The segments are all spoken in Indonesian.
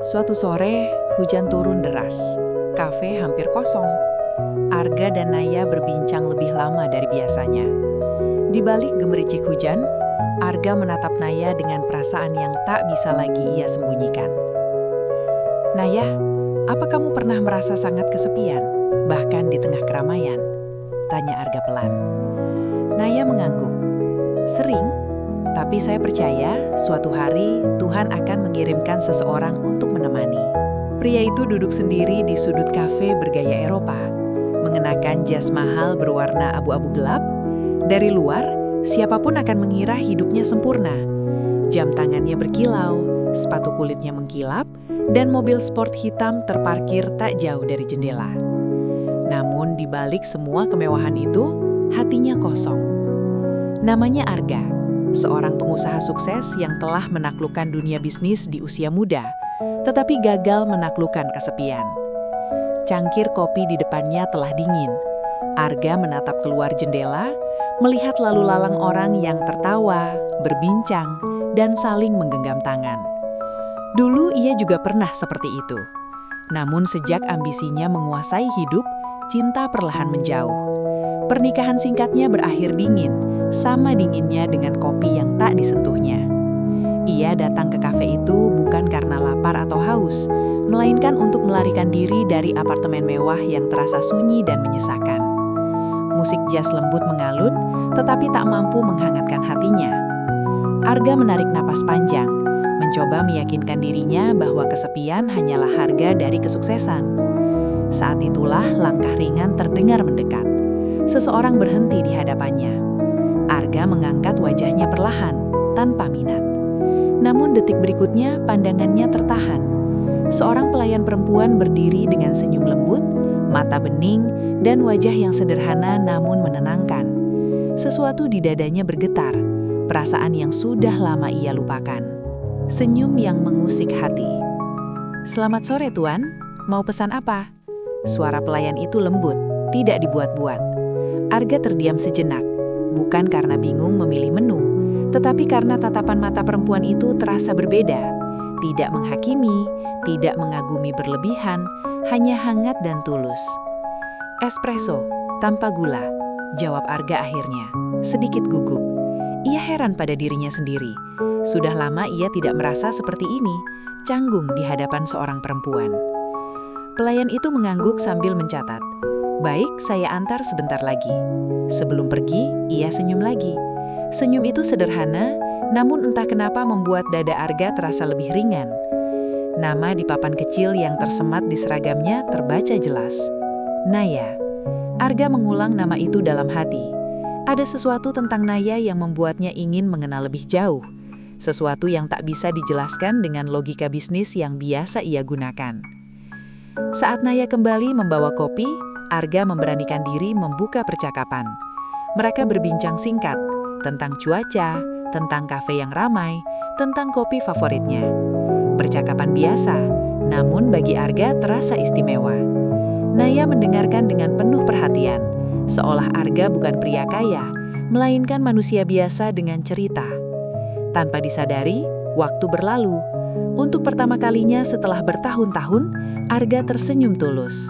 Suatu sore, hujan turun deras. Kafe hampir kosong. Arga dan Naya berbincang lebih lama dari biasanya. Di balik gemericik hujan, Arga menatap Naya dengan perasaan yang tak bisa lagi ia sembunyikan. "Naya, apa kamu pernah merasa sangat kesepian, bahkan di tengah keramaian?" tanya Arga pelan. Naya mengangguk. "Sering, tapi saya percaya suatu hari Tuhan akan mengirimkan seseorang untuk menemani." Pria itu duduk sendiri di sudut kafe bergaya Eropa, mengenakan jas mahal berwarna abu-abu gelap. Dari luar, siapapun akan mengira hidupnya sempurna. Jam tangannya berkilau, sepatu kulitnya mengkilap, dan mobil sport hitam terparkir tak jauh dari jendela. Namun di balik semua kemewahan itu, hatinya kosong. Namanya Arga, seorang pengusaha sukses yang telah menaklukkan dunia bisnis di usia muda, tetapi gagal menaklukkan kesepian. Cangkir kopi di depannya telah dingin. Arga menatap keluar jendela, melihat lalu lalang orang yang tertawa, berbincang, dan saling menggenggam tangan. Dulu ia juga pernah seperti itu. Namun sejak ambisinya menguasai hidup, cinta perlahan menjauh. Pernikahan singkatnya berakhir dingin, sama dinginnya dengan kopi yang tak disentuhnya. Ia datang ke kafe itu bukan karena lapar atau haus, melainkan untuk melarikan diri dari apartemen mewah yang terasa sunyi dan menyesakan. Musik jazz lembut mengalun, tetapi tak mampu menghangatkan hatinya. Arga menarik napas panjang, mencoba meyakinkan dirinya bahwa kesepian hanyalah harga dari kesuksesan. Saat itulah langkah ringan terdengar mendekat. Seseorang berhenti di hadapannya. Arga mengangkat wajahnya perlahan, tanpa minat. Namun detik berikutnya pandangannya tertahan. Seorang pelayan perempuan berdiri dengan senyum lembut, mata bening, dan wajah yang sederhana namun menenangkan. Sesuatu di dadanya bergetar, perasaan yang sudah lama ia lupakan. Senyum yang mengusik hati. "Selamat sore, Tuan. Mau pesan apa?" Suara pelayan itu lembut, tidak dibuat-buat. Arga terdiam sejenak, bukan karena bingung memilih menu, tetapi karena tatapan mata perempuan itu terasa berbeda. Tidak menghakimi, tidak mengagumi berlebihan, hanya hangat dan tulus. "Espresso, tanpa gula," jawab Arga akhirnya, sedikit gugup. Ia heran pada dirinya sendiri. Sudah lama ia tidak merasa seperti ini, canggung di hadapan seorang perempuan. Pelayan itu mengangguk sambil mencatat. "Baik, saya antar sebentar lagi." Sebelum pergi, ia senyum lagi. Senyum itu sederhana, namun entah kenapa membuat dada Arga terasa lebih ringan. Nama di papan kecil yang tersemat di seragamnya terbaca jelas. Naya. Arga mengulang nama itu dalam hati. Ada sesuatu tentang Naya yang membuatnya ingin mengenal lebih jauh. Sesuatu yang tak bisa dijelaskan dengan logika bisnis yang biasa ia gunakan. Saat Naya kembali membawa kopi, Arga memberanikan diri membuka percakapan. Mereka berbincang singkat tentang cuaca, tentang kafe yang ramai, tentang kopi favoritnya. Percakapan biasa, namun bagi Arga terasa istimewa. Naya mendengarkan dengan penuh perhatian, seolah Arga bukan pria kaya, melainkan manusia biasa dengan cerita. Tanpa disadari, waktu berlalu. Untuk pertama kalinya setelah bertahun-tahun, Arga tersenyum tulus.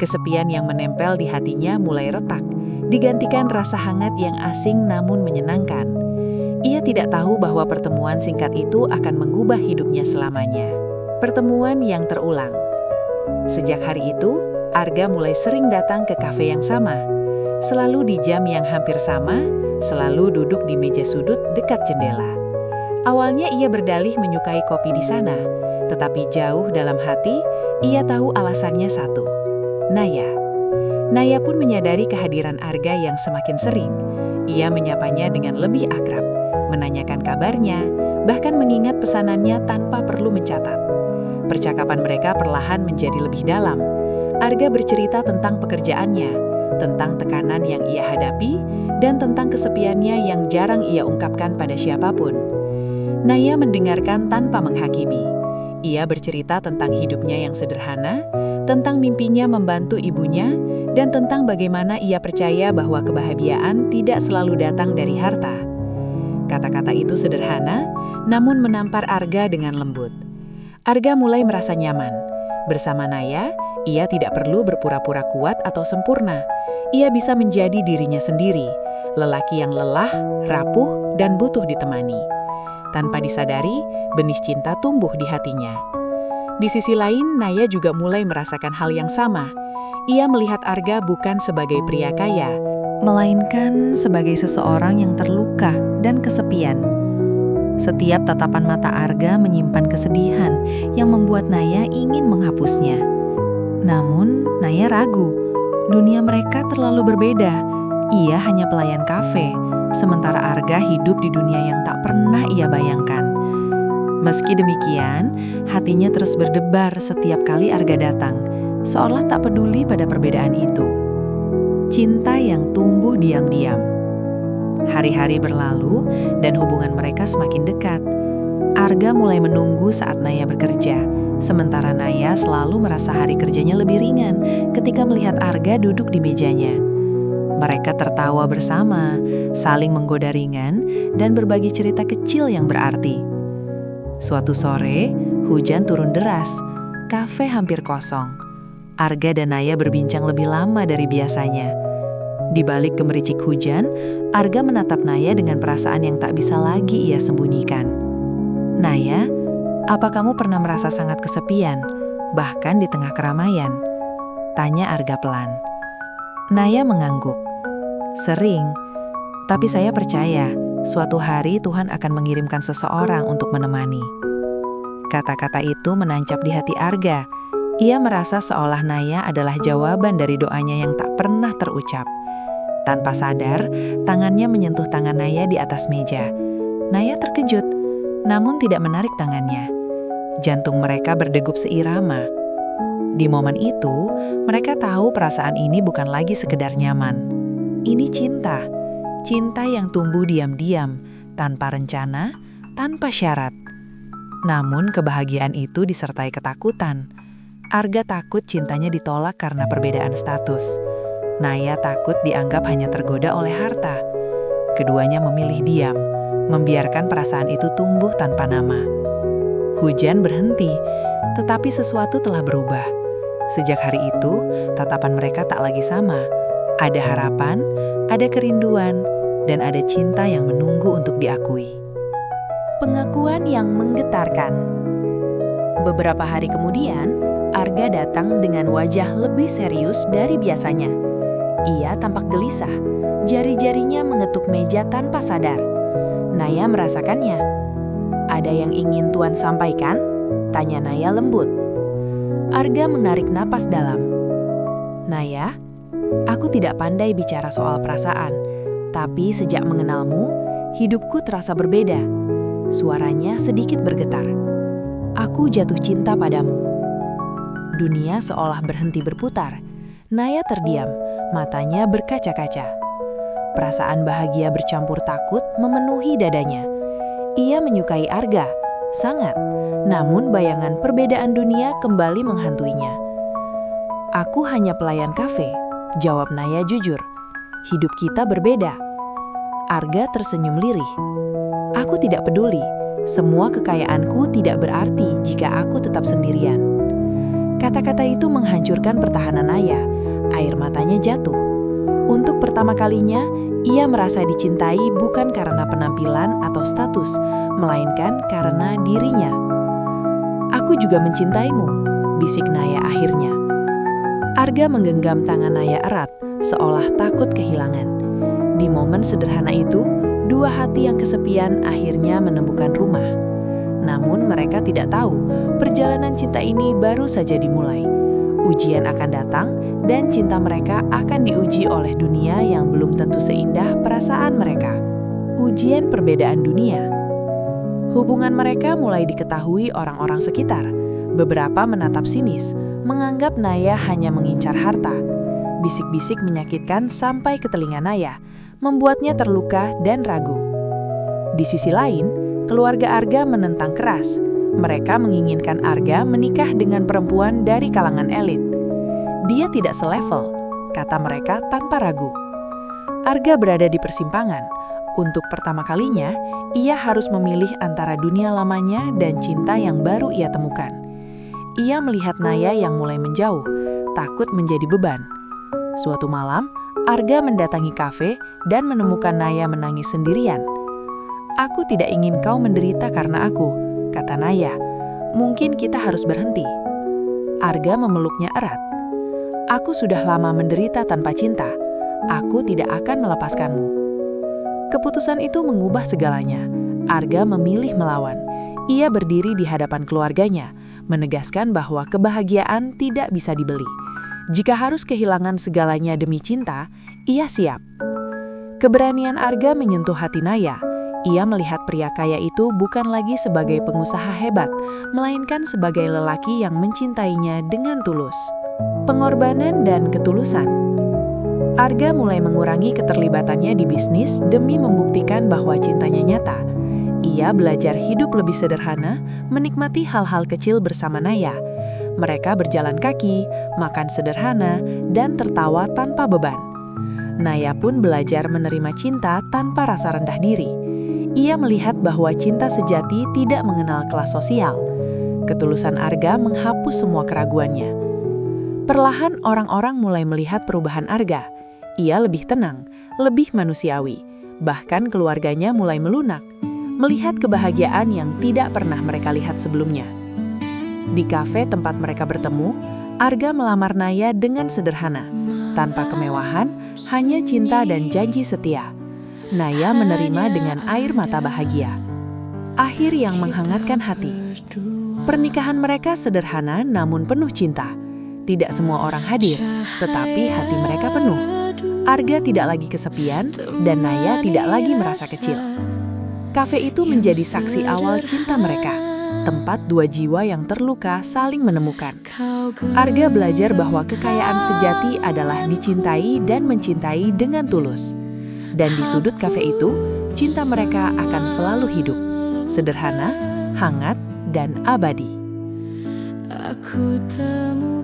Kesepian yang menempel di hatinya mulai retak, digantikan rasa hangat yang asing namun menyenangkan. Ia tidak tahu bahwa pertemuan singkat itu akan mengubah hidupnya selamanya. Pertemuan yang terulang. Sejak hari itu, Arga mulai sering datang ke kafe yang sama. Selalu di jam yang hampir sama, selalu duduk di meja sudut dekat jendela. Awalnya ia berdalih menyukai kopi di sana, tetapi jauh dalam hati, ia tahu alasannya satu. Naya. Naya pun menyadari kehadiran Arga yang semakin sering. Ia menyapanya dengan lebih akrab, menanyakan kabarnya, bahkan mengingat pesanannya tanpa perlu mencatat. Percakapan mereka perlahan menjadi lebih dalam. Arga bercerita tentang pekerjaannya, tentang tekanan yang ia hadapi, dan tentang kesepiannya yang jarang ia ungkapkan pada siapapun. Naya mendengarkan tanpa menghakimi. Ia bercerita tentang hidupnya yang sederhana, tentang mimpinya membantu ibunya, dan tentang bagaimana ia percaya bahwa kebahagiaan tidak selalu datang dari harta. Kata-kata itu sederhana, namun menampar Arga dengan lembut. Arga mulai merasa nyaman. Bersama Naya, ia tidak perlu berpura-pura kuat atau sempurna. Ia bisa menjadi dirinya sendiri, lelaki yang lelah, rapuh, dan butuh ditemani. Tanpa disadari, benih cinta tumbuh di hatinya. Di sisi lain, Naya juga mulai merasakan hal yang sama. Ia melihat Arga bukan sebagai pria kaya, melainkan sebagai seseorang yang terluka dan kesepian. Setiap tatapan mata Arga menyimpan kesedihan yang membuat Naya ingin menghapusnya. Namun, Naya ragu. Dunia mereka terlalu berbeda. Ia hanya pelayan kafe, sementara Arga hidup di dunia yang tak pernah ia bayangkan. Meski demikian, hatinya terus berdebar setiap kali Arga datang, seolah tak peduli pada perbedaan itu. Cinta yang tumbuh diam-diam. Hari-hari berlalu dan hubungan mereka semakin dekat. Arga mulai menunggu saat Naya bekerja, sementara Naya selalu merasa hari kerjanya lebih ringan ketika melihat Arga duduk di mejanya. Mereka tertawa bersama, saling menggoda ringan, dan berbagi cerita kecil yang berarti. Suatu sore, hujan turun deras, kafe hampir kosong. Arga dan Naya berbincang lebih lama dari biasanya. Di balik gemericik hujan, Arga menatap Naya dengan perasaan yang tak bisa lagi ia sembunyikan. "Naya, apa kamu pernah merasa sangat kesepian, bahkan di tengah keramaian?" tanya Arga pelan. Naya mengangguk. "Sering, tapi saya percaya suatu hari Tuhan akan mengirimkan seseorang untuk menemani." Kata-kata itu menancap di hati Arga. Ia merasa seolah Naya adalah jawaban dari doanya yang tak pernah terucap. Tanpa sadar, tangannya menyentuh tangan Naya di atas meja. Naya terkejut, namun tidak menarik tangannya. Jantung mereka berdegup seirama. Di momen itu, mereka tahu perasaan ini bukan lagi sekedar nyaman. Ini cinta. Cinta yang tumbuh diam-diam, tanpa rencana, tanpa syarat. Namun kebahagiaan itu disertai ketakutan. Arga takut cintanya ditolak karena perbedaan status. Naya takut dianggap hanya tergoda oleh harta. Keduanya memilih diam, membiarkan perasaan itu tumbuh tanpa nama. Hujan berhenti, tetapi sesuatu telah berubah. Sejak hari itu, tatapan mereka tak lagi sama. Ada harapan, ada kerinduan, dan ada cinta yang menunggu untuk diakui. Pengakuan yang menggetarkan. Beberapa hari kemudian, Arga datang dengan wajah lebih serius dari biasanya. Ia tampak gelisah, jari-jarinya mengetuk meja tanpa sadar. Naya merasakannya. "Ada yang ingin Tuan sampaikan?" tanya Naya lembut. Arga menarik napas dalam. "Naya, aku tidak pandai bicara soal perasaan, tapi sejak mengenalmu, hidupku terasa berbeda." Suaranya sedikit bergetar. "Aku jatuh cinta padamu." Dunia seolah berhenti berputar. Naya terdiam, matanya berkaca-kaca. Perasaan bahagia bercampur takut memenuhi dadanya. Ia menyukai Arga, sangat. Namun bayangan perbedaan dunia kembali menghantuinya. "Aku hanya pelayan kafe," jawab Naya jujur. "Hidup kita berbeda." Arga tersenyum lirih. "Aku tidak peduli. Semua kekayaanku tidak berarti jika aku tetap sendirian." Kata-kata itu menghancurkan pertahanan Naya. Air matanya jatuh. Untuk pertama kalinya, ia merasa dicintai bukan karena penampilan atau status, melainkan karena dirinya. "Aku juga mencintaimu," bisik Naya akhirnya. Arga menggenggam tangan Naya erat, seolah takut kehilangan. Di momen sederhana itu, dua hati yang kesepian akhirnya menemukan rumah. Namun mereka tidak tahu, perjalanan cinta ini baru saja dimulai. Ujian akan datang, dan cinta mereka akan diuji oleh dunia yang belum tentu seindah perasaan mereka. Ujian perbedaan dunia. Hubungan mereka mulai diketahui orang-orang sekitar. Beberapa menatap sinis, menganggap Naya hanya mengincar harta. Bisik-bisik menyakitkan sampai ke telinga Naya, membuatnya terluka dan ragu. Di sisi lain, keluarga Arga menentang keras. Mereka menginginkan Arga menikah dengan perempuan dari kalangan elit. "Dia tidak selevel," kata mereka tanpa ragu. Arga berada di persimpangan. Untuk pertama kalinya, ia harus memilih antara dunia lamanya dan cinta yang baru ia temukan. Ia melihat Naya yang mulai menjauh, takut menjadi beban. Suatu malam, Arga mendatangi kafe dan menemukan Naya menangis sendirian. "Aku tidak ingin kau menderita karena aku," kata Naya. "Mungkin kita harus berhenti." Arga memeluknya erat. "Aku sudah lama menderita tanpa cinta. Aku tidak akan melepaskanmu." Keputusan itu mengubah segalanya. Arga memilih melawan. Ia berdiri di hadapan keluarganya, menegaskan bahwa kebahagiaan tidak bisa dibeli. Jika harus kehilangan segalanya demi cinta, ia siap. Keberanian Arga menyentuh hati Naya. Ia melihat pria kaya itu bukan lagi sebagai pengusaha hebat, melainkan sebagai lelaki yang mencintainya dengan tulus. Pengorbanan dan ketulusan. Arga mulai mengurangi keterlibatannya di bisnis demi membuktikan bahwa cintanya nyata. Ia belajar hidup lebih sederhana, menikmati hal-hal kecil bersama Naya. Mereka berjalan kaki, makan sederhana, dan tertawa tanpa beban. Naya pun belajar menerima cinta tanpa rasa rendah diri. Ia melihat bahwa cinta sejati tidak mengenal kelas sosial. Ketulusan Arga menghapus semua keraguannya. Perlahan orang-orang mulai melihat perubahan Arga. Ia lebih tenang, lebih manusiawi. Bahkan keluarganya mulai melunak, melihat kebahagiaan yang tidak pernah mereka lihat sebelumnya. Di kafe tempat mereka bertemu, Arga melamar Naya dengan sederhana. Tanpa kemewahan, hanya cinta dan janji setia. Naya menerima dengan air mata bahagia. Akhir yang menghangatkan hati. Pernikahan mereka sederhana namun penuh cinta. Tidak semua orang hadir, tetapi hati mereka penuh. Arga tidak lagi kesepian, dan Naya tidak lagi merasa kecil. Kafe itu menjadi saksi awal cinta mereka, tempat dua jiwa yang terluka saling menemukan. Arga belajar bahwa kekayaan sejati adalah dicintai dan mencintai dengan tulus. Dan di sudut kafe itu, cinta mereka akan selalu hidup, sederhana, hangat, dan abadi. Aku temu